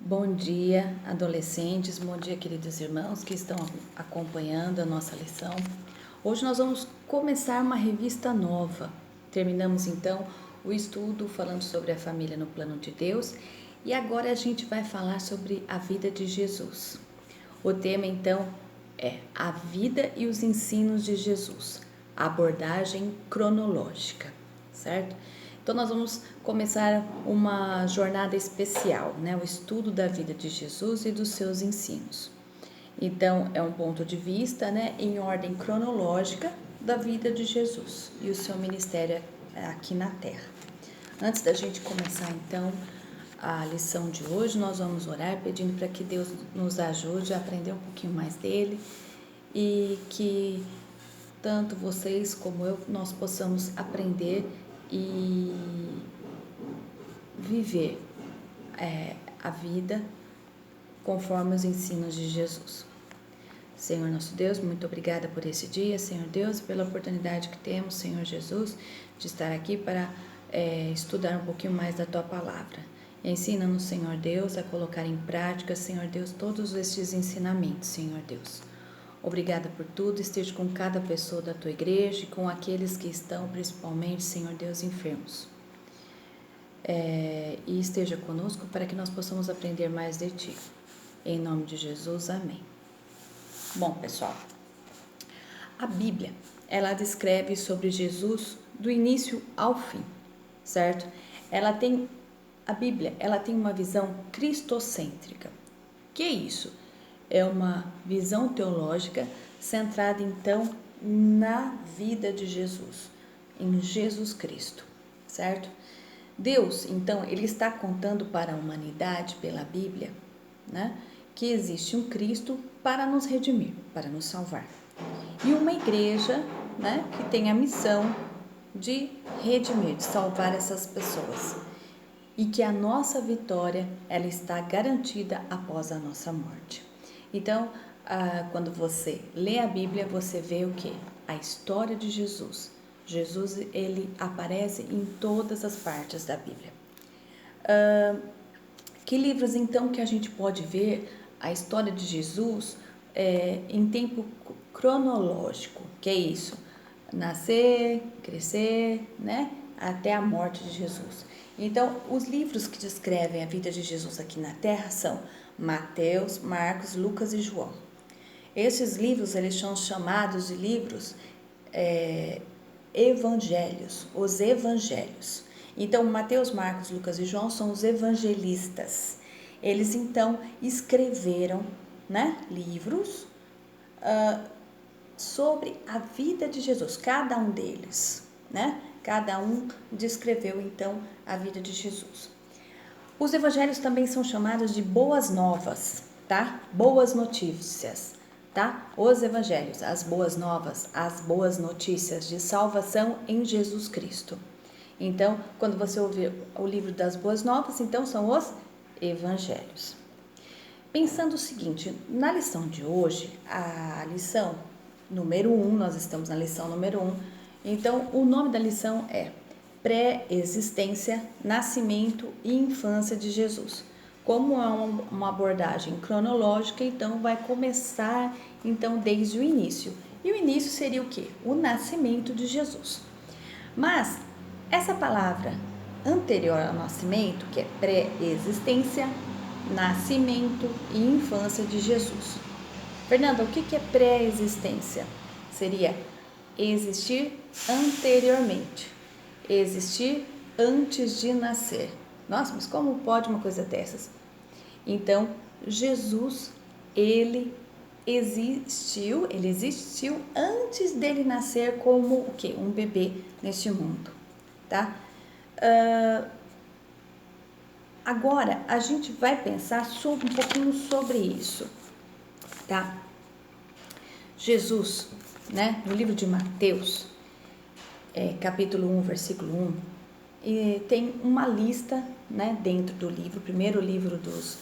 Bom dia, adolescentes, bom dia, queridos irmãos que estão acompanhando a nossa lição. Hoje nós vamos começar uma revista nova. Terminamos então o estudo falando sobre a família no plano de Deus e agora a gente vai falar sobre a vida de Jesus. O tema então é a vida e os ensinos de Jesus, a abordagem cronológica, certo? Então nós vamos começar uma jornada especial, né? O estudo da vida de Jesus e dos seus ensinos. Então é um ponto de vista, né, em ordem cronológica da vida de Jesus e o seu ministério aqui na Terra. Antes da gente começar então a lição de hoje, nós vamos orar pedindo para que Deus nos ajude a aprender um pouquinho mais dele e que tanto vocês como eu, nós possamos aprender e viver a vida conforme os ensinos de Jesus. Senhor nosso Deus, muito obrigada por esse dia, Senhor Deus, pela oportunidade que temos, Senhor Jesus, de estar aqui para estudar um pouquinho mais da Tua Palavra. Ensina-nos, Senhor Deus, a colocar em prática, Senhor Deus, todos estes ensinamentos, Senhor Deus. Obrigada por tudo, esteja com cada pessoa da Tua igreja e com aqueles que estão, principalmente, Senhor Deus, enfermos. E esteja conosco para que nós possamos aprender mais de Ti. Em nome de Jesus, amém. Bom, pessoal, a Bíblia, ela descreve sobre Jesus do início ao fim, certo? A Bíblia, ela tem uma visão cristocêntrica. Que é isso? É uma visão teológica centrada, então, na vida de Jesus, em Jesus Cristo, certo? Deus, então, ele está contando para a humanidade, pela Bíblia, né, que existe um Cristo para nos redimir, para nos salvar. E uma igreja, né, que tem a missão de redimir, de salvar essas pessoas. E que a nossa vitória, ela está garantida após a nossa morte. Então, quando você lê a Bíblia, você vê o quê? A história de Jesus. Jesus, ele aparece em todas as partes da Bíblia. Que livros, então, que a gente pode ver a história de Jesus em tempo cronológico? Que é isso? Nascer, crescer, né? Até a morte de Jesus. Então, os livros que descrevem a vida de Jesus aqui na Terra são Mateus, Marcos, Lucas e João. Esses livros, eles são chamados de livros evangelhos, os evangelhos. Então, Mateus, Marcos, Lucas e João são os evangelistas. Eles, então, escreveram, né, livros sobre a vida de Jesus, cada um deles, né? Cada um descreveu, então, a vida de Jesus. Os evangelhos também são chamados de boas novas, tá? Boas notícias, tá? Os evangelhos, as boas novas, as boas notícias de salvação em Jesus Cristo. Então, quando você ouvir o livro das boas novas, então são os evangelhos. Pensando o seguinte, na lição de hoje, a lição número 1, nós estamos na lição número 1, então o nome da lição é Pré-existência, Nascimento e Infância de Jesus. Como é uma abordagem cronológica, então vai começar então desde o início. E o início seria o quê? O nascimento de Jesus. Mas essa palavra anterior ao nascimento, que é pré-existência, nascimento e infância de Jesus. Fernanda, o que é pré-existência? Seria existir anteriormente, existir antes de nascer. Nossa, mas como pode uma coisa dessas? Então, Jesus, ele existiu antes dele nascer como o quê? Um bebê neste mundo, tá? Agora, a gente vai pensar um pouquinho sobre isso, tá? Jesus, né, no livro de Mateus, capítulo 1, versículo 1, tem uma lista, né, dentro do livro, o primeiro livro dos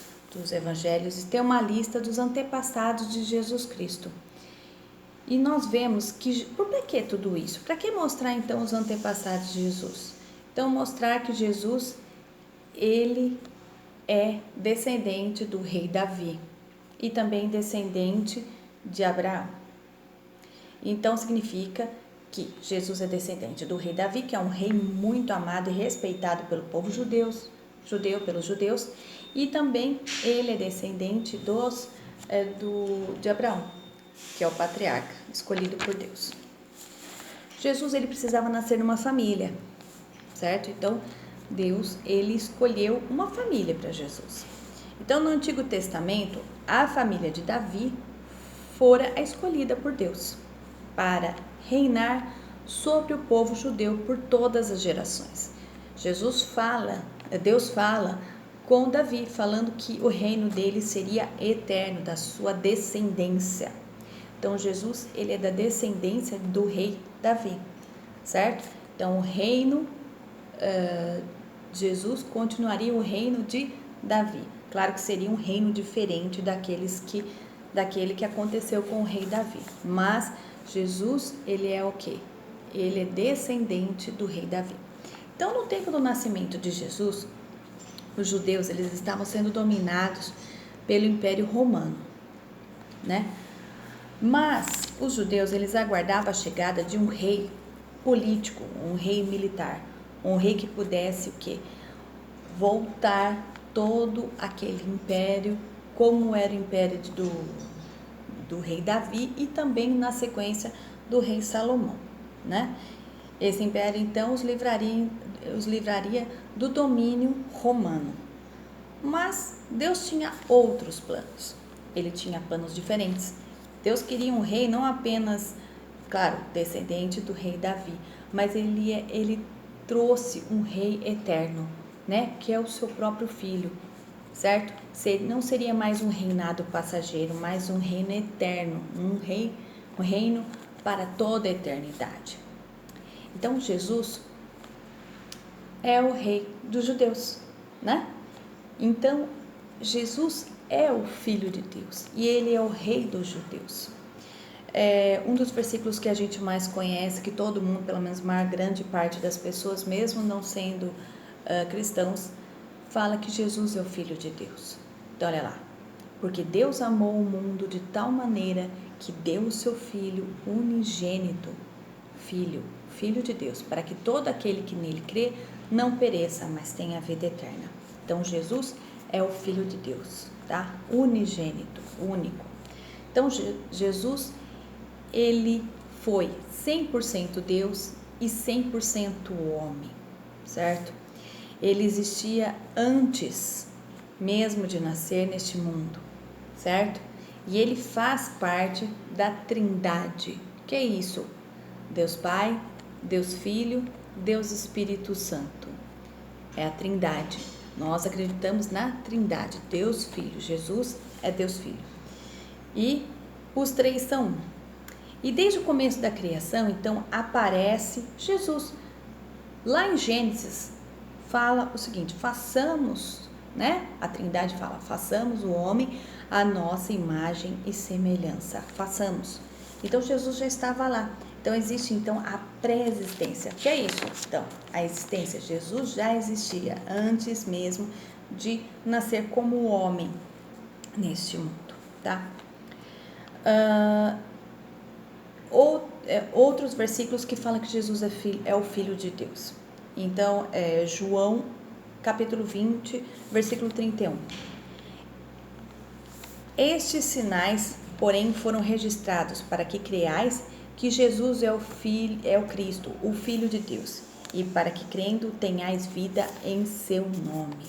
evangelhos, tem uma lista dos antepassados de Jesus Cristo. E nós vemos que, por que tudo isso? Para que mostrar então os antepassados de Jesus? Então, mostrar que Jesus, ele é descendente do rei Davi e também descendente de Abraão. Então significa que Jesus é descendente do rei Davi, que é um rei muito amado e respeitado pelo povo judeu pelos judeus, e também ele é descendente de Abraão, que é o patriarca escolhido por Deus. Jesus, ele precisava nascer numa família, certo? Então Deus, ele escolheu uma família para Jesus. Então no Antigo Testamento, a família de Davi fora a escolhida por Deus para reinar sobre o povo judeu por todas as gerações. Deus fala com Davi, falando que o reino dele seria eterno, da sua descendência. Então Jesus, ele é da descendência do rei Davi, certo? Então o reino, Jesus continuaria o reino de Davi. Claro que seria um reino diferente daquele que aconteceu com o rei Davi, mas Jesus, ele é o quê? Ele é descendente do rei Davi. Então, no tempo do nascimento de Jesus, os judeus, eles estavam sendo dominados pelo Império Romano, né? Mas os judeus, eles aguardavam a chegada de um rei político, um rei militar, um rei que pudesse o quê? Voltar todo aquele império, como era o império do rei Davi e também na sequência do rei Salomão, né? Esse império então os livraria do domínio romano. Mas Deus tinha outros planos. Ele tinha planos diferentes. Deus queria um rei não apenas, claro, descendente do rei Davi, mas ele trouxe um rei eterno, né? Que é o seu próprio filho, certo? Não seria mais um reinado passageiro, mas um reino eterno, um reino para toda a eternidade. Então Jesus é o rei dos judeus, né? Então Jesus é o Filho de Deus e ele é o rei dos judeus. Um dos versículos que a gente mais conhece, que todo mundo, pelo menos uma grande parte das pessoas, mesmo não sendo cristãos, fala que Jesus é o Filho de Deus. Então olha lá, porque Deus amou o mundo de tal maneira que deu o seu Filho unigênito, Filho de Deus, para que todo aquele que nele crê não pereça, mas tenha a vida eterna. Então Jesus é o Filho de Deus, tá? Unigênito, único. Então Jesus, ele foi 100% Deus e 100% homem, certo? Ele existia antes mesmo de nascer neste mundo, certo? E ele faz parte da Trindade. Que é isso? Deus Pai, Deus Filho, Deus Espírito Santo. É a Trindade. Nós acreditamos na Trindade. Deus Filho. Jesus é Deus Filho. E os três são um. E desde o começo da criação, então, aparece Jesus. Lá em Gênesis, fala o seguinte: façamos, né? A Trindade fala: façamos o homem à nossa imagem e semelhança. Façamos. Então, Jesus já estava lá. Então, existe então a pré-existência. O que é isso? Então, a existência. Jesus já existia antes mesmo de nascer como homem neste mundo, tá? Outros versículos que falam que Jesus é o Filho de Deus. Então, João, capítulo 20, versículo 31. Estes sinais, porém, foram registrados para que creiais que Jesus é o Cristo, o Filho de Deus, e para que crendo tenhais vida em seu nome.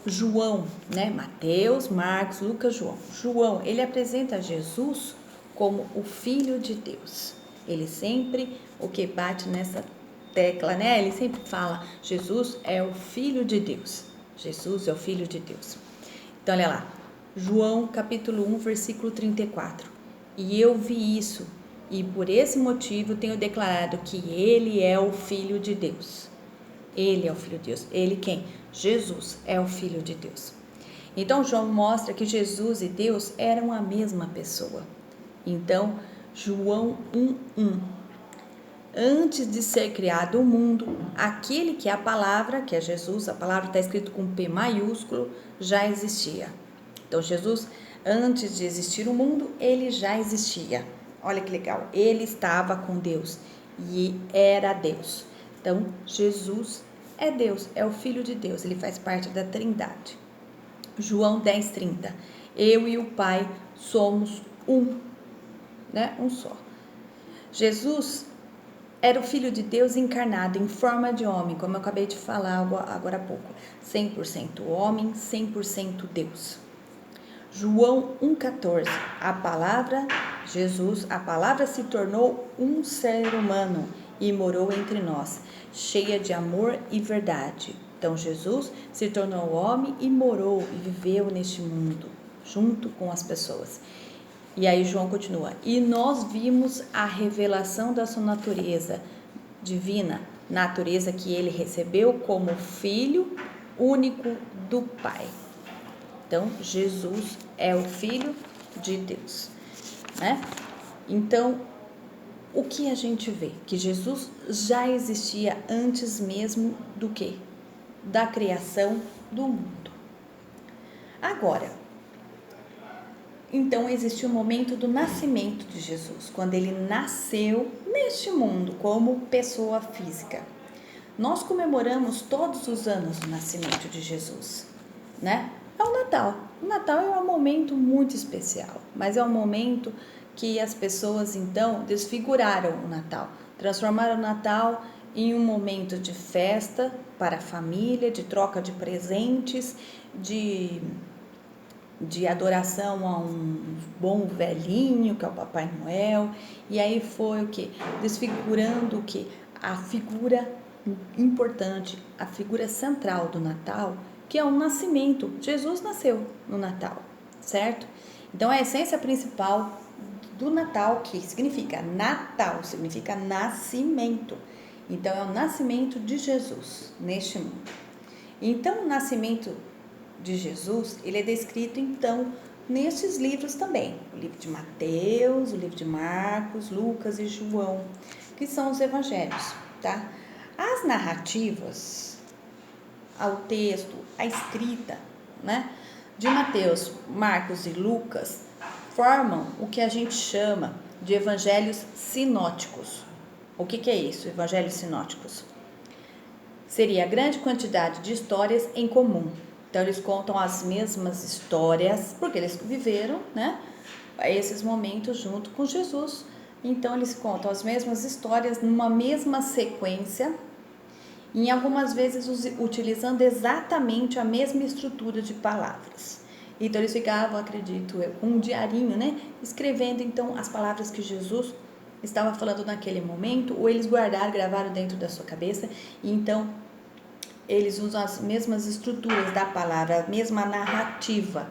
João, né? Mateus, Marcos, Lucas, João. João, ele apresenta Jesus como o Filho de Deus. Ele sempre, o que bate nessa tecla, né? Ele sempre fala: Jesus é o Filho de Deus. Jesus é o Filho de Deus. Então, olha lá. João, capítulo 1, versículo 34. E eu vi isso, e por esse motivo tenho declarado que ele é o Filho de Deus. Ele é o Filho de Deus. Ele quem? Jesus é o Filho de Deus. Então, João mostra que Jesus e Deus eram a mesma pessoa. Então, João 1:1. antes de ser criado o mundo, aquele que é a palavra, que é Jesus, a palavra está escrito com P maiúsculo, já existia. Então, Jesus, antes de existir o mundo, ele já existia. Olha que legal, ele estava com Deus e era Deus. Então, Jesus é Deus, é o Filho de Deus, ele faz parte da Trindade. João 10:30, eu e o Pai somos um, né? Um só. Jesus era o Filho de Deus encarnado em forma de homem, como eu acabei de falar agora há pouco, 100% homem, 100% Deus. João 1,14, a palavra, Jesus, a palavra se tornou um ser humano e morou entre nós, cheia de amor e verdade. Então Jesus se tornou homem e morou e viveu neste mundo, junto com as pessoas. E aí João continua, e nós vimos a revelação da sua natureza divina, natureza que ele recebeu como filho único do Pai. Então, Jesus é o Filho de Deus, né? Então, o que a gente vê? Que Jesus já existia antes mesmo do quê? Da criação do mundo. Agora, então existe o momento do nascimento de Jesus, quando ele nasceu neste mundo como pessoa física. Nós comemoramos todos os anos o nascimento de Jesus, né? É o Natal. O Natal é um momento muito especial, mas é um momento que as pessoas então desfiguraram o Natal, transformaram o Natal em um momento de festa para a família, de troca de presentes, de adoração a um bom velhinho, que é o Papai Noel, e aí foi o que? Desfigurando o que? A figura importante, a figura central do Natal, que é o nascimento. Jesus nasceu no Natal, certo? Então a essência principal do Natal, que significa Natal, significa nascimento. Então é o nascimento de Jesus neste mundo. Então o nascimento de Jesus, ele é descrito então nesses livros também, o livro de Mateus, o livro de Marcos, Lucas e João, que são os evangelhos, tá? As narrativas, ao texto, a escrita, né, de Mateus, Marcos e Lucas formam o que a gente chama de evangelhos sinóticos. O que é isso, evangelhos sinóticos? Seria a grande quantidade de histórias em comum. Então, eles contam as mesmas histórias, porque eles viveram, né, esses momentos junto com Jesus. Então, eles contam as mesmas histórias numa mesma sequência, e algumas vezes utilizando exatamente a mesma estrutura de palavras. Então, eles ficavam, acredito eu, com um diarinho, né, escrevendo, então, as palavras que Jesus estava falando naquele momento, ou eles guardaram, gravaram dentro da sua cabeça, e então eles usam as mesmas estruturas da palavra, a mesma narrativa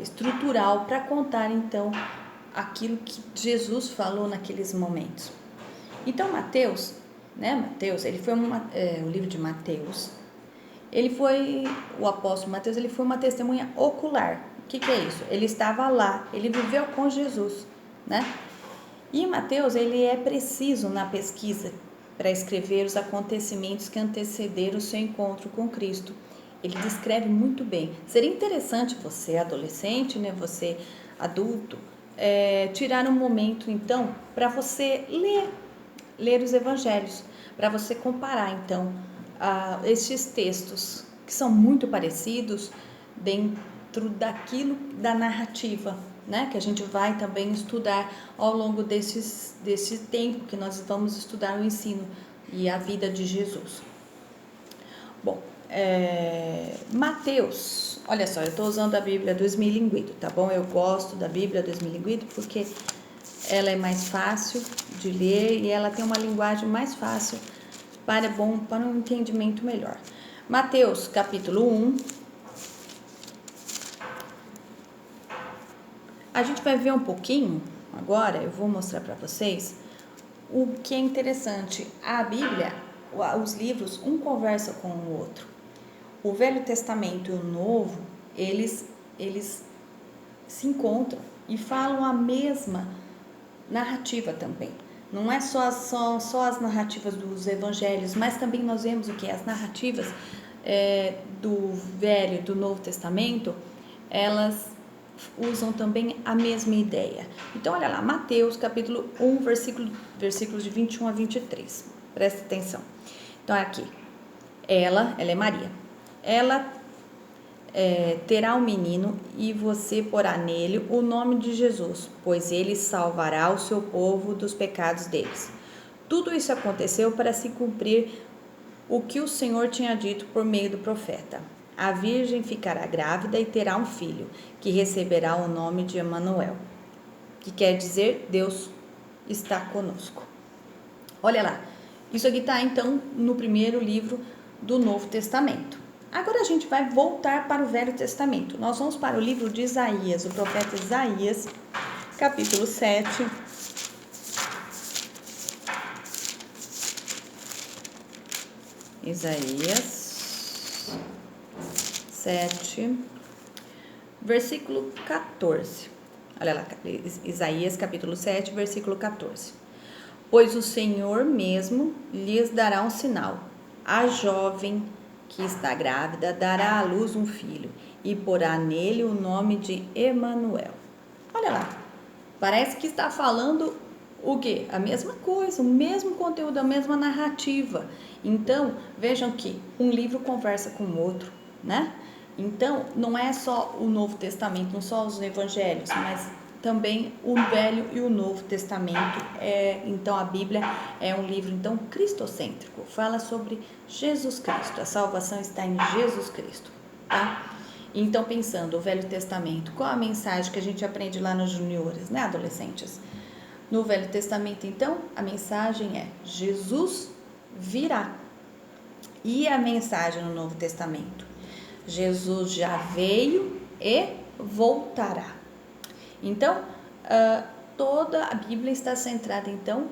estrutural para contar então aquilo que Jesus falou naqueles momentos. Então Mateus, né? Mateus, ele foi o livro de Mateus. Ele foi o apóstolo Mateus, ele foi uma testemunha ocular. O que é isso? Ele estava lá, ele viveu com Jesus, né? E Mateus, ele é preciso na pesquisa para escrever os acontecimentos que antecederam o seu encontro com Cristo. Ele descreve muito bem. Seria interessante você, adolescente, né, você adulto, tirar um momento, então, para você ler os evangelhos, para você comparar, então, estes textos, que são muito parecidos dentro daquilo da narrativa, né, que a gente vai também estudar ao longo desse tempo que nós vamos estudar o ensino e a vida de Jesus. Bom, Mateus, olha só, eu estou usando a Bíblia do Esmilinguido, tá bom? Eu gosto da Bíblia do Esmilinguido porque ela é mais fácil de ler e ela tem uma linguagem mais fácil para um entendimento melhor. Mateus, capítulo 1. A gente vai ver um pouquinho, agora eu vou mostrar para vocês o que é interessante. A Bíblia, os livros, um conversa com o outro. O Velho Testamento e o Novo, eles se encontram e falam a mesma narrativa também. Não é só as narrativas dos evangelhos, mas também nós vemos o que? As narrativas do Velho e do Novo Testamento, elas usam também a mesma ideia. Então, olha lá, Mateus capítulo 1, versículos de 21 a 23. Presta atenção. Então, aqui, ela é Maria. Ela terá um menino e você porá nele o nome de Jesus, pois ele salvará o seu povo dos pecados deles. Tudo isso aconteceu para se cumprir o que o Senhor tinha dito por meio do profeta. A virgem ficará grávida e terá um filho, que receberá o nome de Emanuel, que quer dizer Deus está conosco. Olha lá, isso aqui está então no primeiro livro do Novo Testamento. Agora a gente vai voltar para o Velho Testamento. Nós vamos para o livro de Isaías, o profeta Isaías, capítulo 7. Isaías 7, versículo 14. Olha lá, Isaías capítulo 7, versículo 14. Pois o Senhor mesmo lhes dará um sinal. A jovem que está grávida dará à luz um filho e porá nele o nome de Emanuel. Olha lá, parece que está falando o quê? A mesma coisa, o mesmo conteúdo, a mesma narrativa. Então, vejam que um livro conversa com o outro, né? Então, não é só o Novo Testamento, não só os evangelhos, mas também o Velho e o Novo Testamento. Então, a Bíblia é um livro então cristocêntrico, fala sobre Jesus Cristo, a salvação está em Jesus Cristo, tá? Então, pensando, o Velho Testamento, qual a mensagem que a gente aprende lá nos juniores, né, adolescentes? No Velho Testamento, então, a mensagem é Jesus virá. E a mensagem no Novo Testamento? Jesus já veio e voltará. Então, toda a Bíblia está centrada, então,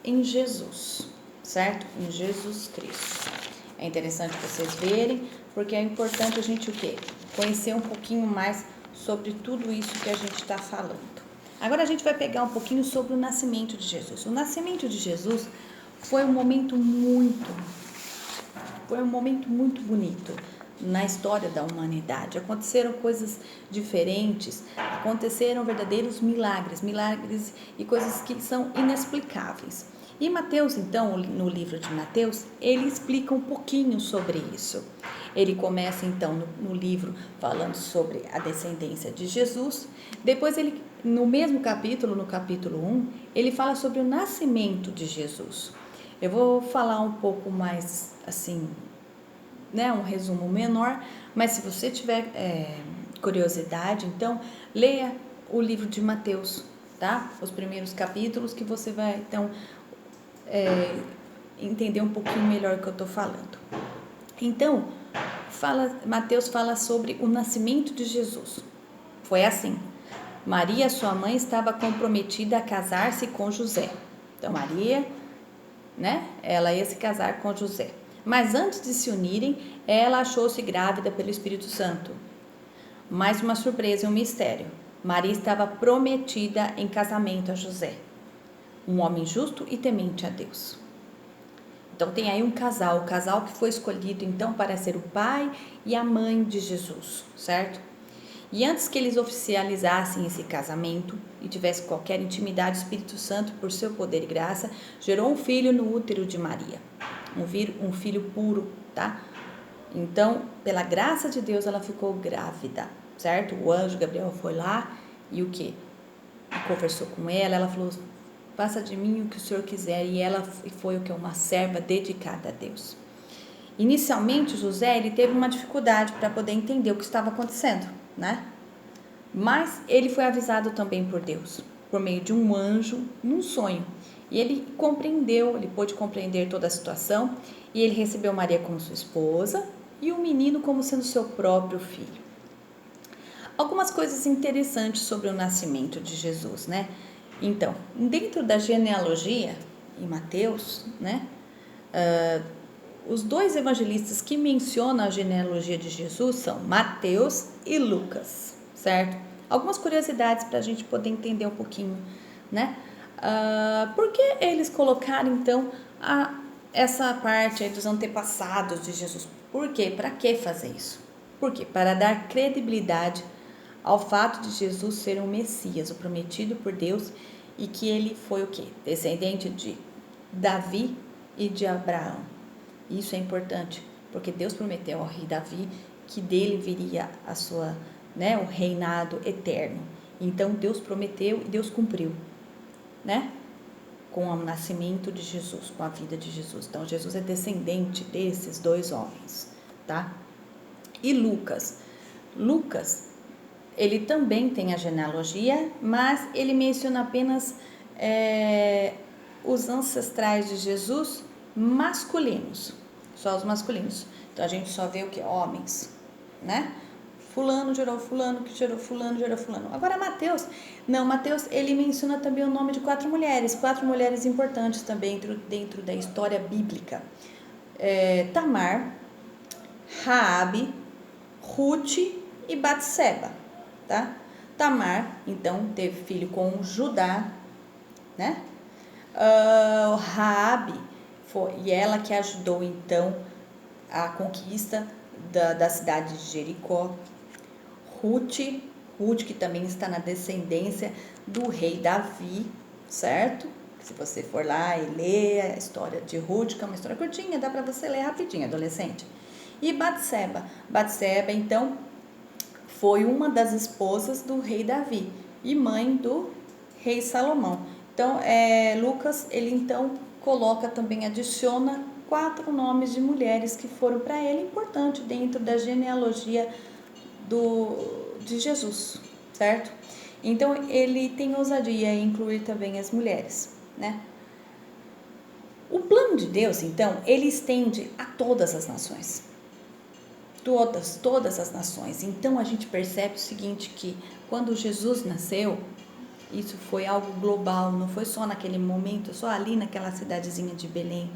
em Jesus, certo? Em Jesus Cristo. É interessante vocês verem, porque é importante a gente o quê? Conhecer um pouquinho mais sobre tudo isso que a gente está falando. Agora a gente vai pegar um pouquinho sobre o nascimento de Jesus. O nascimento de Jesus foi um momento muito bonito na história da humanidade. Aconteceram coisas diferentes, aconteceram verdadeiros milagres e coisas que são inexplicáveis. E Mateus, então, no livro de Mateus, ele explica um pouquinho sobre isso. Ele começa, então, no livro falando sobre a descendência de Jesus. Depois, ele, no mesmo capítulo, no capítulo 1, ele fala sobre o nascimento de Jesus. Eu vou falar um pouco mais, assim, né, um resumo menor, mas se você tiver curiosidade, então, leia o livro de Mateus, tá? Os primeiros capítulos que você vai, então, entender um pouquinho melhor o que eu estou falando. Então, Mateus fala sobre o nascimento de Jesus. Foi assim: Maria, sua mãe, estava comprometida a casar-se com José. Então, Maria, né, ela ia se casar com José. Mas antes de se unirem, ela achou-se grávida pelo Espírito Santo. Mais uma surpresa e um mistério. Maria estava prometida em casamento a José, um homem justo e temente a Deus. Então tem aí um casal, o casal que foi escolhido então para ser o pai e a mãe de Jesus, certo? E antes que eles oficializassem esse casamento e tivessem qualquer intimidade, o Espírito Santo, por seu poder e graça, gerou um filho no útero de Maria, um filho puro, tá? Então, pela graça de Deus, ela ficou grávida, certo? O anjo Gabriel foi lá e o quê? Conversou com ela falou: faça de mim o que o Senhor quiser. E ela foi o que? Uma serva dedicada a Deus. Inicialmente, José, ele teve uma dificuldade para poder entender o que estava acontecendo, né? Mas ele foi avisado também por Deus, por meio de um anjo, num sonho. E ele pôde compreender toda a situação, e ele recebeu Maria como sua esposa e o menino como sendo seu próprio filho. Algumas coisas interessantes sobre o nascimento de Jesus, né? Então, dentro da genealogia, em Mateus, né? Os dois evangelistas que mencionam a genealogia de Jesus são Mateus e Lucas, certo? Algumas curiosidades para a gente poder entender um pouquinho, né? Por que eles colocaram então essa parte aí dos antepassados de Jesus? Por quê? Para que fazer isso? Por quê? Para dar credibilidade ao fato de Jesus ser um Messias, o prometido por Deus, e que ele foi o quê? Descendente de Davi e de Abraão. Isso é importante, porque Deus prometeu ao rei Davi que dele viria o reinado eterno. Então Deus prometeu e Deus cumpriu, né? Com o nascimento de Jesus, com a vida de Jesus. Então Jesus é descendente desses dois homens, tá? E Lucas, ele também tem a genealogia, mas ele menciona apenas os ancestrais de Jesus masculinos, só os masculinos. Então a gente só vê o que? Homens, né? Fulano gerou fulano, que gerou fulano, gerou fulano. Agora Mateus ele menciona também o nome de quatro mulheres importantes também dentro da história bíblica. Tamar, Raabe, Ruth e Batseba, tá? Tamar, então, teve filho com Judá, né? Raabe e ela que ajudou, então, a conquista da cidade de Jericó. Ruth, que também está na descendência do rei Davi, certo? Se você for lá e ler a história de Ruth, que é uma história curtinha, dá para você ler rapidinho, adolescente. E Batseba, então, foi uma das esposas do rei Davi e mãe do rei Salomão. Então, Lucas, ele então coloca também, adiciona 4 nomes de mulheres que foram para ele importante dentro da genealogia de Jesus, certo? Então, ele tem ousadia em incluir também as mulheres, né? O plano de Deus, então, ele estende a todas as nações. Todas as nações. Então, a gente percebe o seguinte, que quando Jesus nasceu, isso foi algo global, não foi só naquele momento, só ali naquela cidadezinha de Belém.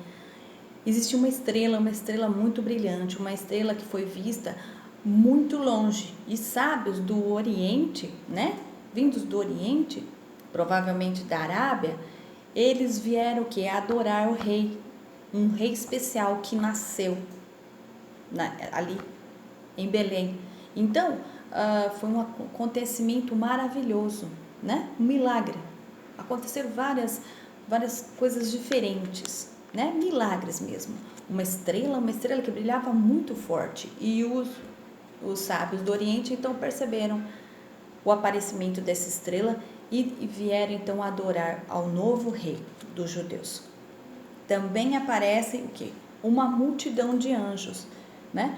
Existe uma estrela muito brilhante, uma estrela que foi vista muito longe, e sábios do Oriente, né, vindos do Oriente, provavelmente da Arábia, eles vieram adorar o rei, um rei especial que nasceu ali em Belém. Então, foi um acontecimento maravilhoso, né, um milagre. Aconteceram várias coisas diferentes, né, milagres mesmo. Uma estrela que brilhava muito forte, e os sábios do Oriente então perceberam o aparecimento dessa estrela e vieram então adorar ao novo rei dos judeus. Também aparece o quê? Uma multidão de anjos, né?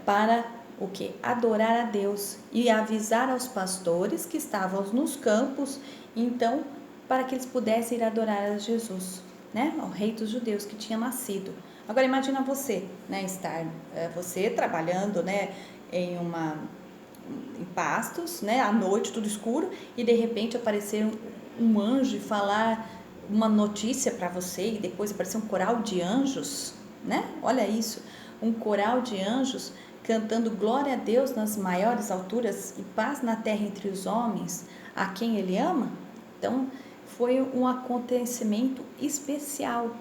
Para o quê? Adorar a Deus e avisar aos pastores que estavam nos campos, então, para que eles pudessem ir adorar a Jesus, né? Ao rei dos judeus que tinha nascido. Agora imagina você, né? Estar você trabalhando, né? Em pastos, né? À noite, tudo escuro, e de repente aparecer um anjo e falar uma notícia para você, e depois aparecer um coral de anjos, né? Olha isso, um coral de anjos cantando glória a Deus nas maiores alturas e paz na terra entre os homens, a quem Ele ama. Então, foi um acontecimento especial,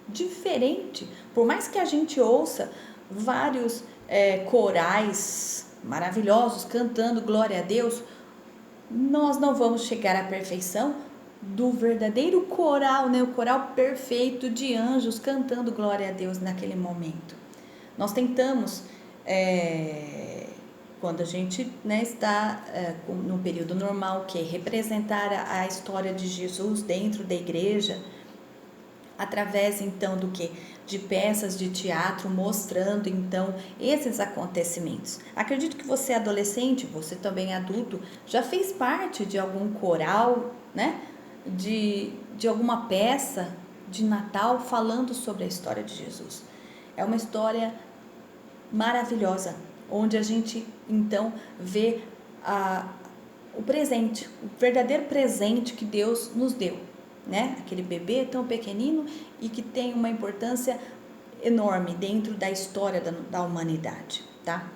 diferente. Por mais que a gente ouça vários corais maravilhosos cantando glória a Deus, nós não vamos chegar à perfeição do verdadeiro coral, né? O coral perfeito de anjos cantando glória a Deus naquele momento. Nós tentamos, quando a gente, né, está no período normal, que é representar a história de Jesus dentro da igreja, através então do que? De peças de teatro, mostrando então esses acontecimentos. Acredito que você adolescente, você também adulto, já fez parte de algum coral, né? De alguma peça de Natal falando sobre a história de Jesus. É uma história maravilhosa, onde a gente então vê o presente, o verdadeiro presente que Deus nos deu, né? Aquele bebê tão pequenino e que tem uma importância enorme dentro da história da humanidade, tá?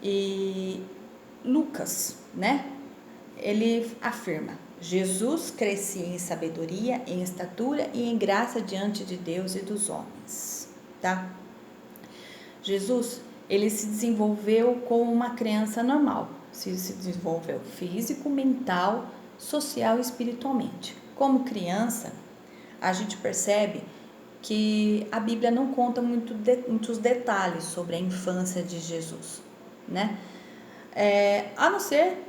E Lucas, né? Ele afirma: Jesus crescia em sabedoria, em estatura e em graça diante de Deus e dos homens, tá? Jesus, ele se desenvolveu como uma criança normal, se desenvolveu físico, mental, social e espiritualmente. Como criança, a gente percebe que a Bíblia não conta muitos detalhes sobre a infância de Jesus, né? A não ser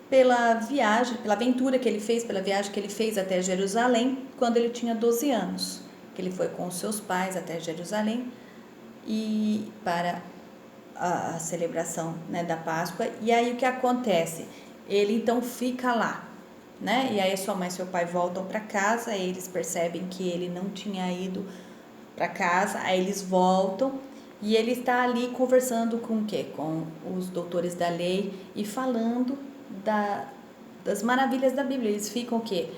pela aventura que ele fez, pela viagem que ele fez até Jerusalém, quando ele tinha 12 anos, que ele foi com os seus pais até Jerusalém e para a celebração, né, da Páscoa. E aí o que acontece? Ele então fica lá, né? E aí sua mãe e seu pai voltam para casa, aí eles percebem que ele não tinha ido para casa, aí eles voltam e ele está ali conversando com o quê? Com os doutores da lei e falando das maravilhas da Bíblia. Eles ficam o quê?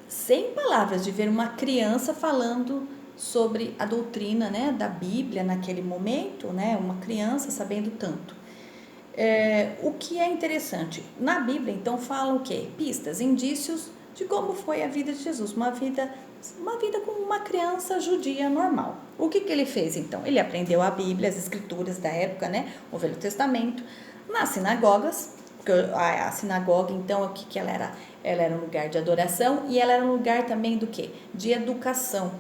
Sem palavras de ver uma criança falando sobre a doutrina, né, da Bíblia naquele momento, né, uma criança sabendo tanto. O que é interessante, na Bíblia então fala o quê? Pistas, indícios de como foi a vida de Jesus, uma vida como uma criança judia normal. O que ele fez então? Ele aprendeu a Bíblia, as escrituras da época, né, o Velho Testamento, nas sinagogas, porque a sinagoga então, o que ela era? Ela era um lugar de adoração e ela era um lugar também do quê? De educação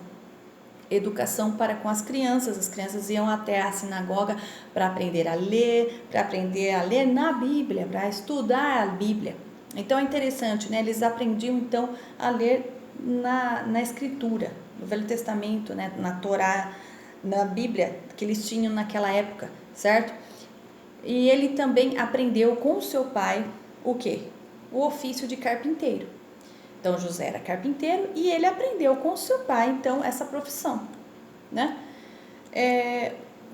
para com as crianças iam até a sinagoga para aprender a ler na Bíblia, para estudar a Bíblia. Então é interessante, né? Eles aprendiam então a ler na escritura, no Velho Testamento, né? Na Torá, na Bíblia que eles tinham naquela época, certo? E ele também aprendeu com o seu pai o quê? O ofício de carpinteiro. Então José era carpinteiro e ele aprendeu com o seu pai então essa profissão, né?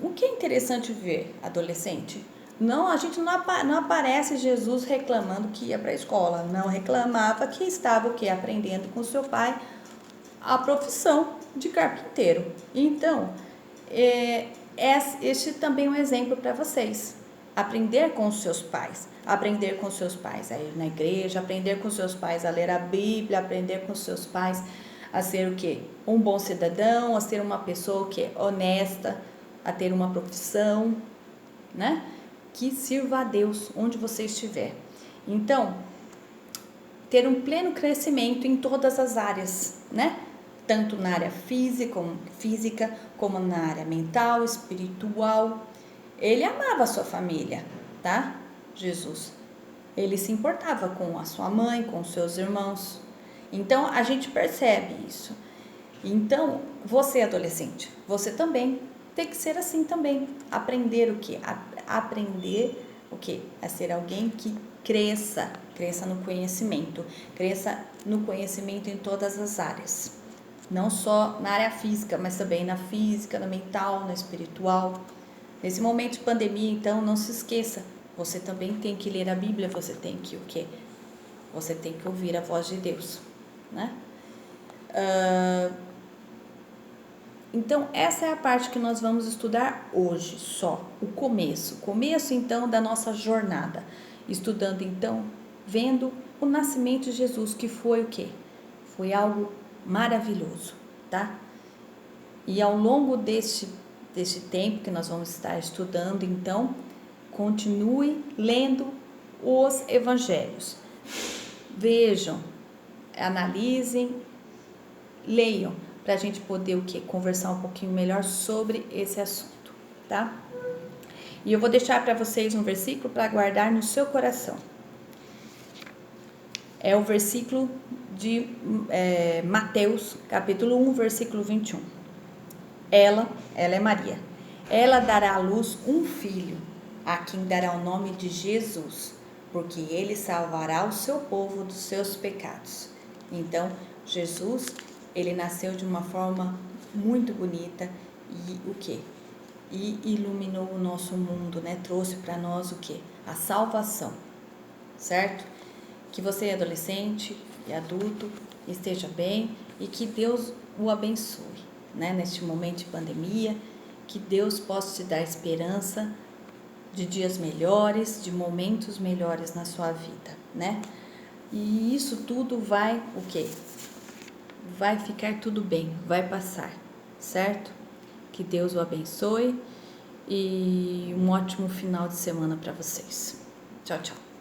O que é interessante ver, adolescente, a gente não aparece Jesus reclamando que ia para a escola, não reclamava que estava o quê? Aprendendo com o seu pai a profissão de carpinteiro. Então, este também é um exemplo para vocês. Aprender com os seus pais, aprender com os seus pais a ir na igreja, aprender com os seus pais a ler a Bíblia, aprender com os seus pais a ser o quê? Um bom cidadão, a ser uma pessoa que é honesta, a ter uma profissão, né? Que sirva a Deus onde você estiver. Então, ter um pleno crescimento em todas as áreas, né? Tanto na área física, como na área mental, espiritual. Ele amava a sua família, tá? Jesus. Ele se importava com a sua mãe, com os seus irmãos. Então, a gente percebe isso. Então, você adolescente, você também tem que ser assim também. Aprender o quê? Aprender o quê? A ser alguém que cresça no conhecimento. Cresça no conhecimento em todas as áreas. Não só na área física, mas também na física, na mental, na espiritual. Nesse momento de pandemia, então, não se esqueça, você também tem que ler a Bíblia, você tem que o quê? Você tem que ouvir a voz de Deus, né? Então, essa é a parte que nós vamos estudar hoje, só, o começo então da nossa jornada, estudando então, vendo o nascimento de Jesus, que foi o quê? Foi algo maravilhoso, tá? E ao longo deste tempo que nós vamos estar estudando, então, continue lendo os evangelhos. Vejam, analisem, leiam, para a gente poder o quê? Conversar um pouquinho melhor sobre esse assunto, tá? E eu vou deixar para vocês um versículo para guardar no seu coração. É o versículo de Mateus, capítulo 1, versículo 21. Ela é Maria. Ela dará à luz um filho, a quem dará o nome de Jesus, porque ele salvará o seu povo dos seus pecados. Então, Jesus, ele nasceu de uma forma muito bonita e o quê? E iluminou o nosso mundo, né? Trouxe para nós o quê? A salvação, certo? Que você, adolescente e adulto, esteja bem e que Deus o abençoe, né? Neste momento de pandemia, que Deus possa te dar esperança de dias melhores, de momentos melhores na sua vida, né? E isso tudo vai o quê? Vai ficar tudo bem, vai passar, certo? Que Deus o abençoe e um ótimo final de semana para vocês. Tchau, tchau.